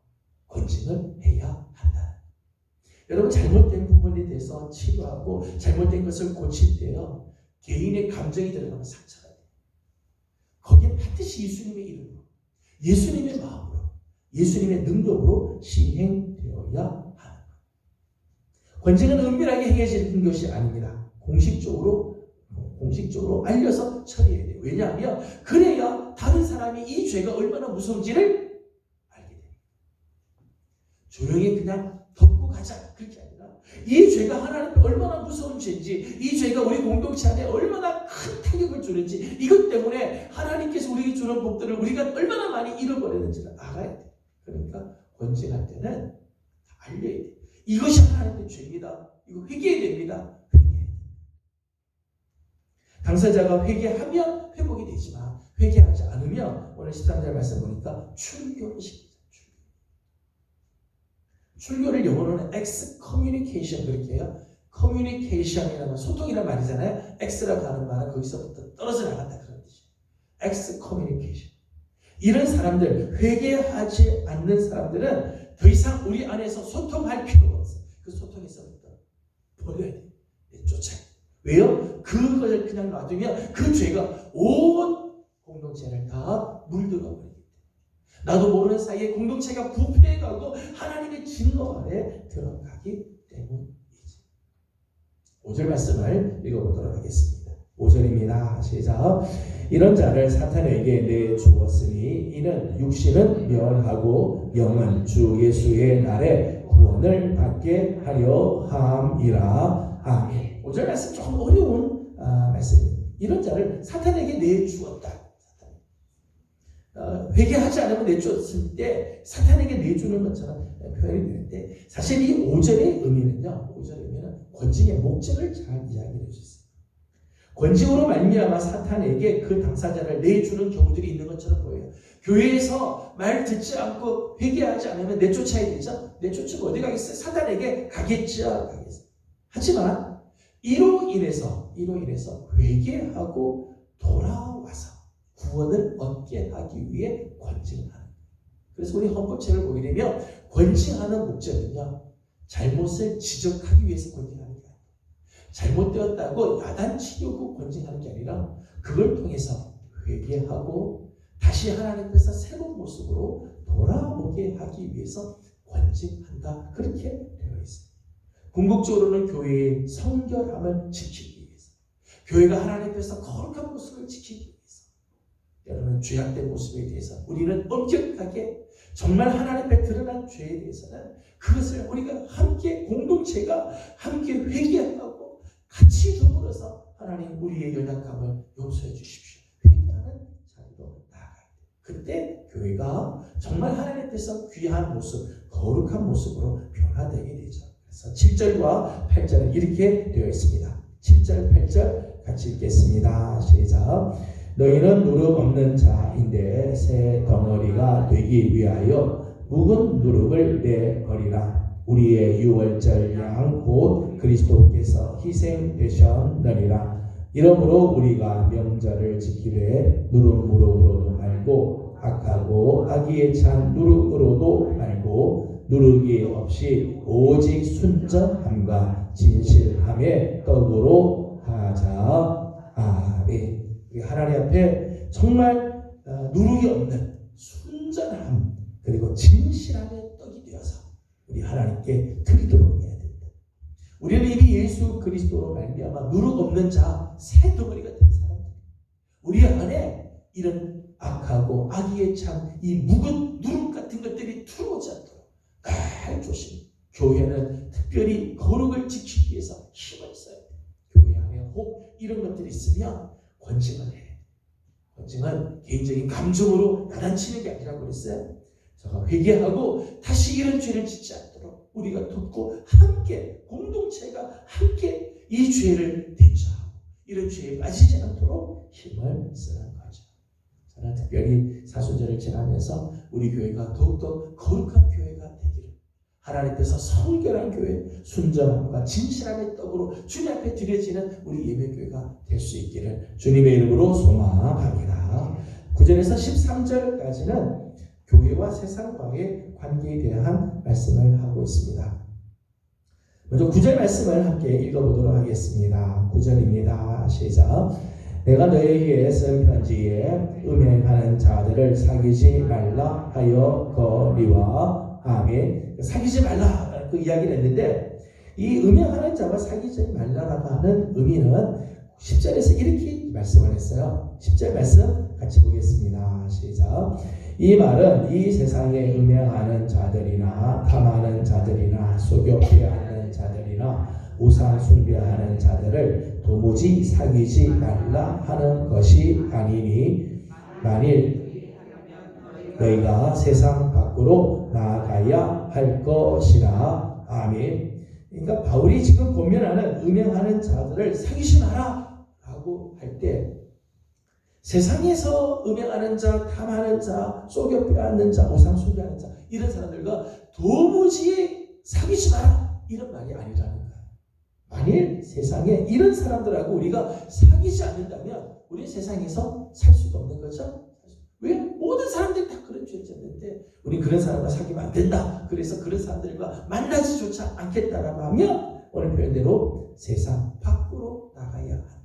권징을 해야 한다. 여러분 잘못된 부분에 대해서 치료하고 잘못된 것을 고칠 때요 개인의 감정이 들어가면 상처가 돼요. 거기에 반드시 예수님의 이름으로 예수님의 마음으로 예수님의 능력으로 시행되어야 하는 것. 권징은 은밀하게 행해지는 것이 아닙니다. 공식적으로 알려서 처리해야 돼요. 왜냐하면 그래야 다른 사람이 이 죄가 얼마나 무서운지를 알게 돼요. 조용히 그냥 덮고 가자 그렇게 아니라 이 죄가 하나님 얼마나 무서운 죄인지, 이 죄가 우리 공동체 안에 얼마나 큰 타격을 주는지, 이것 때문에 하나님께서 우리에게 주는 복들을 우리가 얼마나 많이 잃어버렸는지를 알아야 돼. 그러니까 권징할 때는 다 알려야 돼. 이것이 하나님의 죄입니다. 이거 회개해야 됩니다. 회개해야 돼. 당사자가 회개하면 회복이 되지만 회개하지 않으면 오늘 13절 말씀 보니까 출교를 시킵니다. 출교를 영어로는 excommunication 그렇게 해요. communication이라는 소통이란 말이잖아요. x라고 하는 말은 거기서부터 떨어져 나간다 그런 뜻이에요. excommunication. 이런 사람들, 회개하지 않는 사람들은 더 이상 우리 안에서 소통할 필요가 없어요. 그 소통에서부터 버려야 돼요. 쫓아야 돼요. 왜요? 그것을 그냥 놔두면 그 죄가 온 공동체를 다 물들어 버리기 때문에. 나도 모르는 사이에 공동체가 부패해가고 하나님의 진노 아래 들어가기 때문이지. 5절 말씀을 읽어보도록 하겠습니다. 5절입니다. 시작. 이런 자를 사탄에게 내주었으니 이는 육신은 멸하고 영은 주 예수의 날에 구원을 받게 하려 함이라. 아멘. 5절 말씀 조금 어려운 말씀입니다. 이런 자를 사탄에게 내주었다. 회개하지 않으면 내주었을 때 사탄에게 내주는 것처럼 표현이 되는데, 사실 이 5절의 의미는요, 5절의 의미는 권징의 목적을 잘 이야기해 주셨어요. 권징으로 말미암아 사탄에게 그 당사자를 내주는 경우들이 있는 것처럼 보여요. 교회에서 말 듣지 않고 회개하지 않으면 내쫓아야 되죠. 내쫓으면 어디 가겠어요? 사탄에게 가겠죠. 하지만 이로 인해서 회개하고 돌아와서 구원을 얻게 하기 위해 권징하는. 그래서 우리 헌법책을 보게 되면 권징하는 목적은요, 잘못을 지적하기 위해서 권징하는 게 아니에요. 잘못되었다고 야단치려고 권징하는 게 아니라 그걸 통해서 회개하고 다시 하나님께서 새로운 모습으로 돌아오게 하기 위해서 권징한다. 그렇게 되어 있습니다. 궁극적으로는 교회의 성결함을 지키기 위해서, 교회가 하나님께서 거룩한 모습을 지키기 위해서, 여러분 죄악된 모습에 대해서 우리는 엄격하게 정말 하나님 앞에 드러난 죄에 대해서는 그것을 우리가 함께 공동체가 함께 회개하고 같이 더불어서 하나님 우리의 연약함을 용서해 주십시오. 회개하는 자리로 나아가야 돼요. 그때 교회가 정말 하나님 앞에서 귀한 모습, 거룩한 모습으로 변화되게 되죠. 그래서 7절과 8절은 이렇게 되어 있습니다. 7절, 8절 같이 읽겠습니다. 시작. 너희는 누룩 없는 자인데 새 덩어리가 되기 위하여 묵은 누룩을 내버리라. 우리의 유월절 양 곧 그리스도께서 희생되셨느니라. 이러므로 우리가 명절을 지키되 누룩무룩으로도 말고 악하고 악의에 찬 누룩으로도 말고 누룩이 없이 오직 순전함과 진실함의 떡으로 하자. 아멘. 하나님 앞에 정말 누룩이 없는 순전함 그리고 진실함의 떡이 되어서 우리 하나님께 드리도록 해야 된다. 우리는 이미 예수 그리스도로 말미암아 누룩 없는 자 새 덩어리가 된 사람들, 우리 안에 이런 악하고 악의에 찬 이 묵은 누룩 같은 것들이 들어오지 않도록 잘 조심. 교회는 특별히 거룩을 지키기 위해서 힘을 써야 돼. 교회 안에 혹 이런 것들이 있으면 권징을 해. 권징은 개인적인 감정으로 야단치는 게 아니라고 그랬어요. 제가 회개하고 다시 이런 죄를 짓지 않도록 우리가 돕고 함께 공동체가 함께 이 죄를 대처하고 이런 죄에 빠지지 않도록 힘을 쓰는 거죠. 저는 특별히 사순절을 지나면서 우리 교회가 더욱더 거룩한 교회가 되기를, 하나님께서 성결한 교회, 순전함과 진실함의 떡으로 주님 앞에 드려지는 우리 예배교회가 될 수 있기를 주님의 이름으로 소망합니다. 9절에서 13절까지는 교회와 세상과의 관계에 대한 말씀을 하고 있습니다. 먼저 9절 말씀을 함께 읽어보도록 하겠습니다. 9절입니다. 시작. 내가 너희에게 쓴 편지에 음행하는 자들을 사귀지 말라 하여 거니와. 아멘. 사귀지 말라 그 이야기를 했는데, 이 음행하는 자와 사귀지 말라라고 하는 의미는 10절에서 이렇게 말씀을 했어요. 10절 말씀 같이 보겠습니다. 시작. 이 말은 이 세상에 음행하는 자들이나 탐하는 자들이나 속여 빼앗는 자들이나 자들이나 우상 숭배하는 자들을 도무지 사귀지 말라 하는 것이 아니니 만일 너희가 세상 밖으로 나아가야 할 것이라. 아멘. 그러니까 바울이 지금 권면하는 음행하는 자들을 사귀지 마라 라고 할 때 세상에서 음행하는 자, 탐하는 자, 속여 빼앗는 자, 우상 숭배하는 자 이런 사람들과 도무지 사귀지 마라 이런 말이 아니라는 거예요. 만일 세상에 이런 사람들하고 우리가 사귀지 않는다면 우리 세상에서 살 수가 없는 거죠. 왜? 모든 사람들이 다 그런 죄를 졌는데 우리 그런 사람과 사귀면 안 된다. 그래서 그런 사람들과 만나지조차 않겠다라고 하면 오늘 표현대로 세상 밖으로 나가야 한다.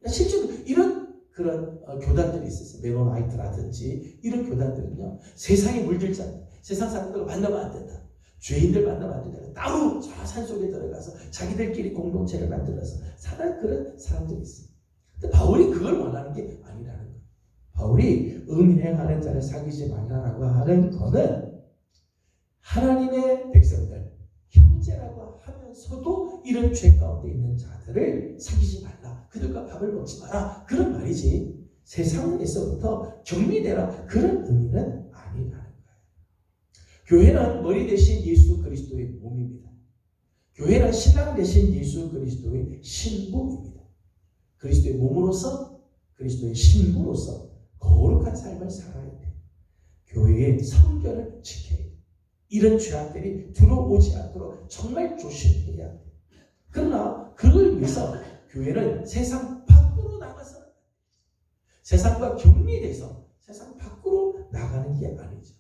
실제로 이런 그런 교단들이 있었어요. 메노나이트라든지 이런 교단들은요. 세상에 물들지 않는다. 세상 사람들과 만나면 안 된다. 죄인들 만나면 안 된다. 따로 저 산속에 들어가서 자기들끼리 공동체를 만들어서 사는 그런 사람들이 있어요. 근데 바울이 그걸 원하는 게 아니라는 거예요. 바울이 음행하는 자를 사귀지 말라라고 하는 것은 하나님의 백성들, 형제라고 하면서도 이런 죄 가운데 있는 자들을 사귀지 말라. 그들과 밥을 먹지 마라. 그런 말이지 세상에서부터 격리되라. 그런 의미는 아니라는 거예요. 교회는 머리 대신 예수 그리스도의 몸입니다. 교회는 신랑 대신 예수 그리스도의 신부입니다. 그리스도의 몸으로서 그리스도의 신부로서 거룩한 삶을 살아야 돼. 교회의 성결을 지켜야 돼. 이런 죄악들이 들어오지 않도록 정말 조심해야 돼. 그러나 그걸 위해서 교회는 세상 밖으로 나가서 세상과 격리돼서 세상 밖으로 나가는 게 아니죠.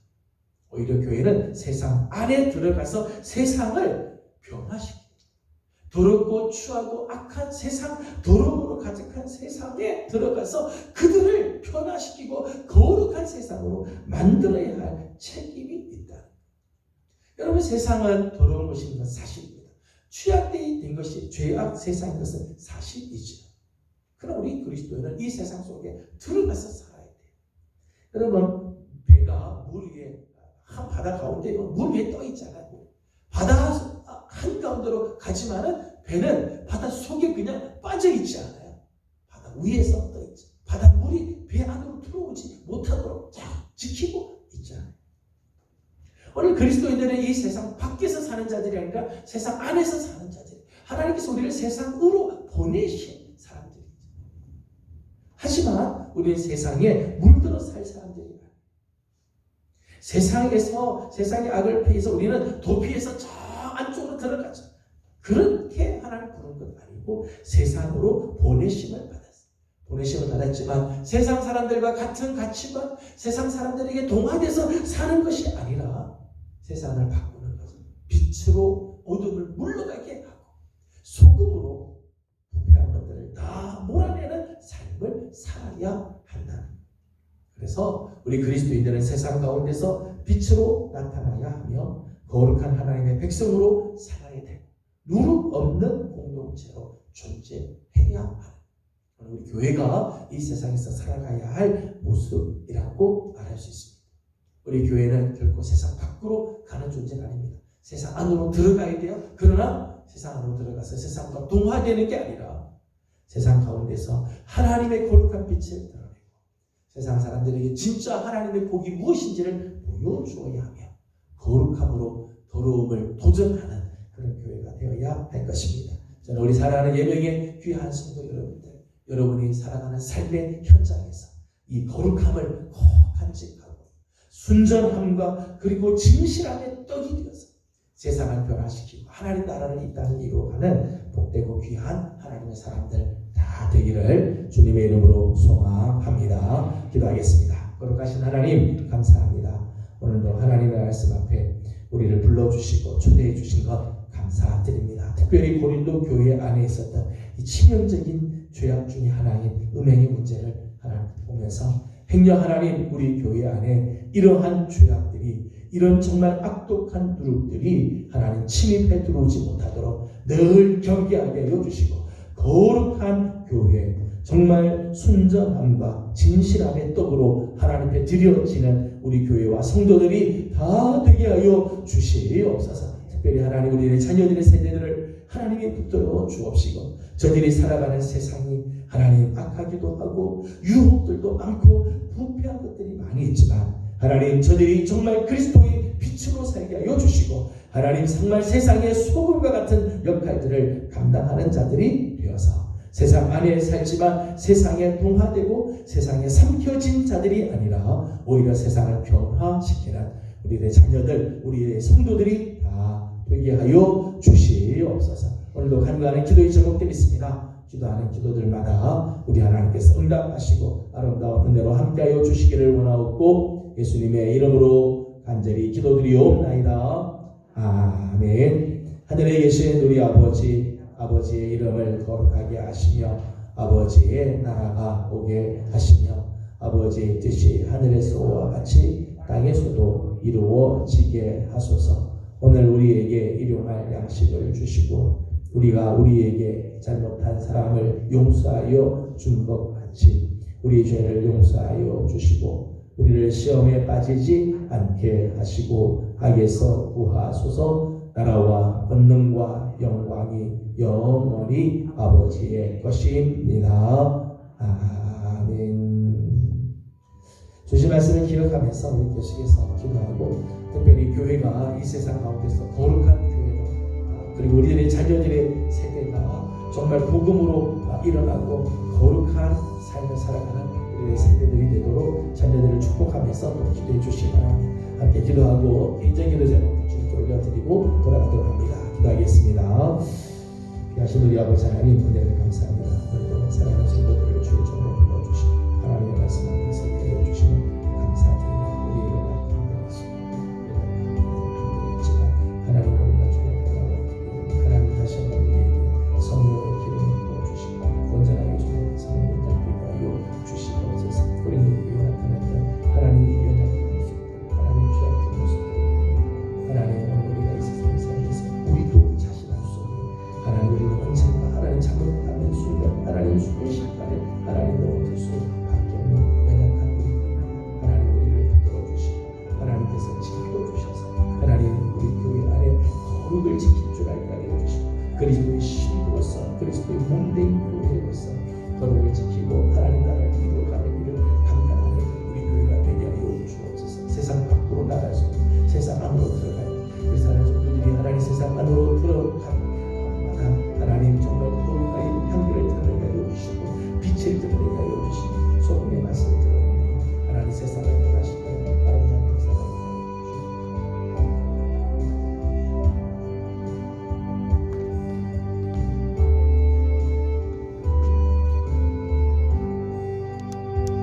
오히려 교회는 세상 안에 들어가서 세상을 변화시키고 더럽고 추하고 악한 세상, 더러움으로 가득한 세상에 들어가서 그들을 변화시키고 거룩한 세상으로 만들어야 할 책임이 있다. 여러분 세상은 더러운 것인 건 사실입니다. 취약된 것이 죄악 세상인 것은 사실이죠. 그러나 우리 그리스도인은 이 세상 속에 들어가서 살아야 돼요. 여러분 배가 물 위에 한 바다 가운데 물 위에 떠 있잖아요. 바다 한가운데로 가지만은 배는 바다 속에 그냥 빠져 있지 않아요. 바다 위에서 떠 있죠. 바다 물이 배 안으로 들어오지 못하도록 잘 지키고 있잖아요. 오늘 그리스도인들은 이 세상 밖에서 사는 자들이 아니라 세상 안에서 사는 자들. 하나님께서 우리를 세상으로 보내신 사람들이죠. 하지만 우리는 세상에 물들어 살 사람들이에요. 세상에서 세상의 악을 피해서 우리는 도피해서 저 안쪽으로 들어가죠. 그렇게 하나님 부른 것 아니고 세상으로 보내심을 받았어요. 보내심을 받았지만 세상 사람들과 같은 가치관, 세상 사람들에게 동화돼서 사는 것이 아니라 세상을 바꾸는 거죠. 빛으로 어둠을 물러가게 하고 소금으로 부패한 것들을 다 몰아내는 삶을 살아야 한다는 거예요. 그래서 우리 그리스도인들은 세상 가운데서 빛으로 나타나야 하며 거룩한 하나님의 백성으로 살아야 되고 누룩 없는 공동체로 존재해야 하는 우리 교회가 이 세상에서 살아가야 할 모습이라고 말할 수 있습니다. 우리 교회는 결코 세상 밖으로 가는 존재가 아닙니다. 세상 안으로 들어가야 돼요. 그러나 세상 안으로 들어가서 세상과 동화되는 게 아니라 세상 가운데서 하나님의 거룩한 빛을 드러내고 세상 사람들에게 진짜 하나님의 복이 무엇인지를 보여주어야 하며 거룩함으로 더러움을 도전하는 그런 교회가 되어야 할 것입니다. 저는 우리 사랑하는 예명의 귀한 성도 여러분들, 여러분이 살아가는 삶의 현장에서 이 거룩함을 꼭 간직하고 순전함과 그리고 진실함의 떡이 되어서 세상을 변화시키고 하나님 나라를 이 땅에 이루어가는 복되고 귀한 하나님의 사람들 다 되기를 주님의 이름으로 소망합니다. 기도하겠습니다. 거룩하신 하나님 감사합니다. 오늘도 하나님의 말씀 앞에 우리를 불러주시고 초대해 주신 것 감사드립니다. 특별히 고린도 교회 안에 있었던 이 치명적인 죄악 중에 하나인 음행의 문제를 하나님 보면서 행여 하나님 우리 교회 안에 이러한 죄악들이 이런 정말 악독한 누룩들이 하나님 침입해 들어오지 못하도록 늘 경계하게 해주시고 거룩한 교회 정말 순전함과 진실함의 떡으로 하나님 앞에 드려지는 우리 교회와 성도들이 다 되게 하여 주시옵소서. 특별히 하나님 우리의 자녀들의 세대들을 하나님이 붙들어 주옵시고, 저들이 살아가는 세상이 하나님 악하기도 하고 유혹들도 많고 부패한 것들이 많이 있지만, 하나님 저들이 정말 그리스도의 빛으로 살게 하여 주시고, 하나님 정말 세상의 소금과 같은 역할들을 감당하는 자들이 되어서 세상 안에 살지만 세상에 동화되고 세상에 삼켜진 자들이 아니라 오히려 세상을 변화시키는 우리의 자녀들, 우리의 성도들이 다 되게 하여 주시옵소서. 오늘도 간구하는 기도의 제목들이 있습니다. 기도하는 기도들마다 우리 하나님께서 응답하시고 아름다운 은혜로 함께하여 주시기를 원하옵고, 예수님의 이름으로 간절히 기도드리옵나이다. 아멘. 하늘에 계신 우리 아버지, 아버지의 이름을 거룩하게 하시며 아버지의 나라가 오게 하시며 아버지의 뜻이 하늘에서와 같이 땅에서도 이루어지게 하소서. 오늘 우리에게 일용할 양식을 주시고, 우리가 우리에게 잘못한 사람을 용서하여 준 것 같이 우리 죄를 용서하여 주시고, 우리를 시험에 빠지지 않게 하시고 악에서 구하소서. 나라와 권능과 영광이 영원히 아버지의 것입니다. 아멘. 주신 말씀을 기억하면서 우리 계속해서 기도하고, 특별히 교회가 이 세상 가운데서 거룩한 교회로, 그리고 우리들의 자녀들의 세대가 정말 복음으로 일어나고 거룩한 삶을 살아가는 우리의 세대들이 되도록 자녀들을 축복하면서 또 기도해 주시기 바랍니다. 함께 기도하고 인정 기도 제목 주님께 올려드리고 돌아가도록 합니다. 기도하겠습니다. 귀하신 우리 아버지 하나님, 은혜를 감사합니다. 오늘도 사랑하는 성도들을 주의 종으로 불러주시고 하나님의 말씀 앞에서 되어 주시는